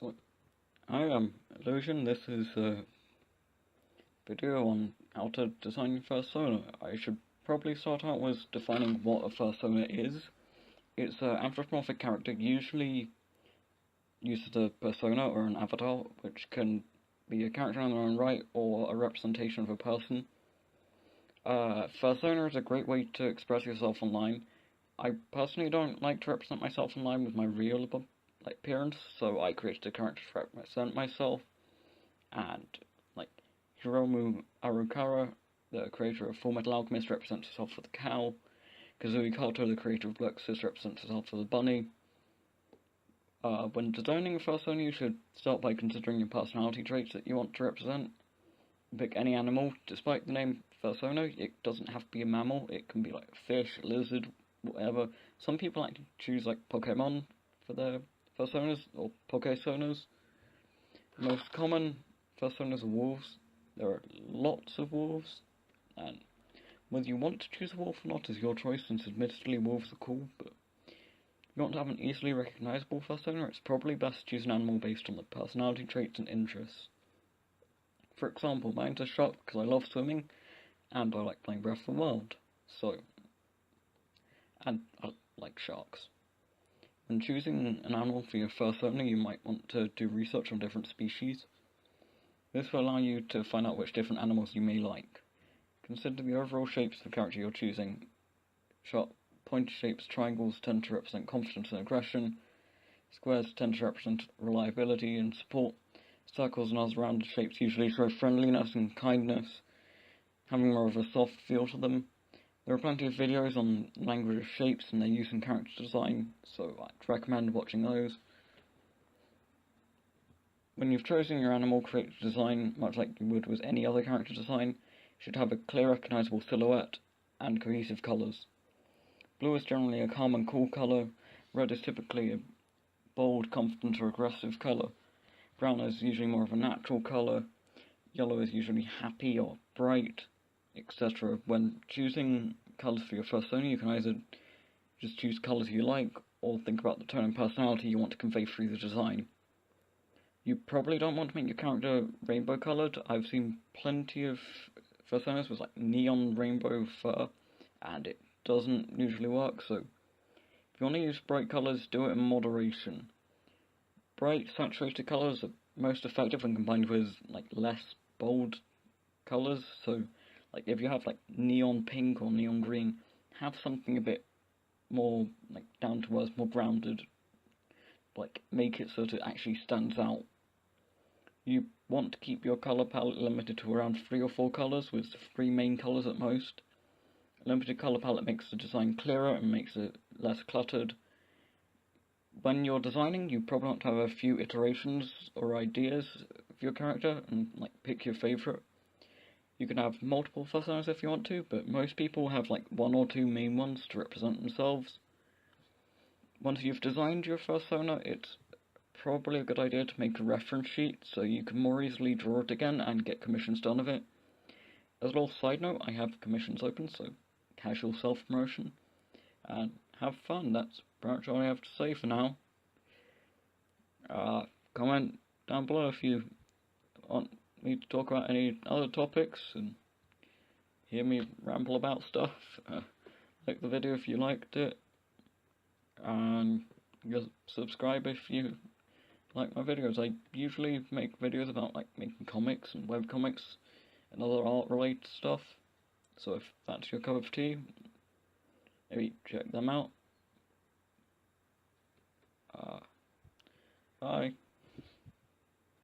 So, I am Illusion. This is a video on how to design your fursona. I should probably start out with defining what a fursona is. It's an anthropomorphic character, usually uses a persona or an avatar, which can be a character in their own right or a representation of a person. Fursona is a great way to express yourself online. I personally don't like to represent myself online with my real appearance, so I created a character to represent myself, and Hiromu Arukara, the creator of Fullmetal Alchemist, represents herself with a cow. Kazui Kato, the creator of Bluxus, represents herself with a bunny. When designing a fursona, you should start by considering your personality traits that you want to represent. Pick any animal. Despite the name fursona, it doesn't have to be a mammal. It can be like a fish, a lizard, whatever. Some people like to choose like Pokemon for their fursonas, or Pokesonas. The most common fursonas are wolves. There are lots of wolves, and whether you want to choose a wolf or not is your choice, since admittedly wolves are cool, but if you want to have an easily recognisable fursona, it's probably best to choose an animal based on the personality traits and interests. For example, mine's a shark because I love swimming, and I like playing Breath of the Wild, and I like sharks. When choosing an animal for your fursona, you might want to do research on different species. This will allow you to find out which different animals you may like. Consider the overall shapes of the character you're choosing. Sharp, pointed shapes, triangles tend to represent confidence and aggression. Squares tend to represent reliability and support. Circles and other rounded shapes usually show friendliness and kindness, having more of a soft feel to them. There are plenty of videos on language of shapes and their use in character design, so I'd recommend watching those. When you've chosen your animal character design, much like you would with any other character design, it should have a clear, recognisable silhouette and cohesive colours. Blue is generally a calm and cool colour. Red is typically a bold, confident or aggressive colour. Brown is usually more of a natural colour. Yellow is usually happy or bright, etc. When choosing colours for your fursona, you can either just choose colours you like, or think about the tone and personality you want to convey through the design. You probably don't want to make your character rainbow coloured. I've seen plenty of fursonas with like neon rainbow fur, and it doesn't usually work, so if you want to use bright colours, do it in moderation. Bright, saturated colours are most effective when combined with like less bold colours, so like if you have like neon pink or neon green, have something a bit more like down to earth, more grounded, like make it so that it actually stands out. You want to keep your colour palette limited to around 3 or 4 colours, with 3 main colours at most. A limited colour palette makes the design clearer and makes it less cluttered. When you're designing, you probably want to have a few iterations or ideas of your character and like pick your favourite. You can have multiple fursonas if you want to, but most people have like 1 or 2 main ones to represent themselves. Once you've designed your fursona, it's probably a good idea to make a reference sheet so you can more easily draw it again and get commissions done of it. As a little side note, I have commissions open, so casual self-promotion, and have fun. That's pretty much all I have to say for now. Comment down below if you want me to talk about any other topics and hear me ramble about stuff. Like the video if you liked it, and just subscribe if you like my videos. I usually make videos about like making comics and webcomics and other art related stuff, so if that's your cup of tea, maybe check them out. Bye.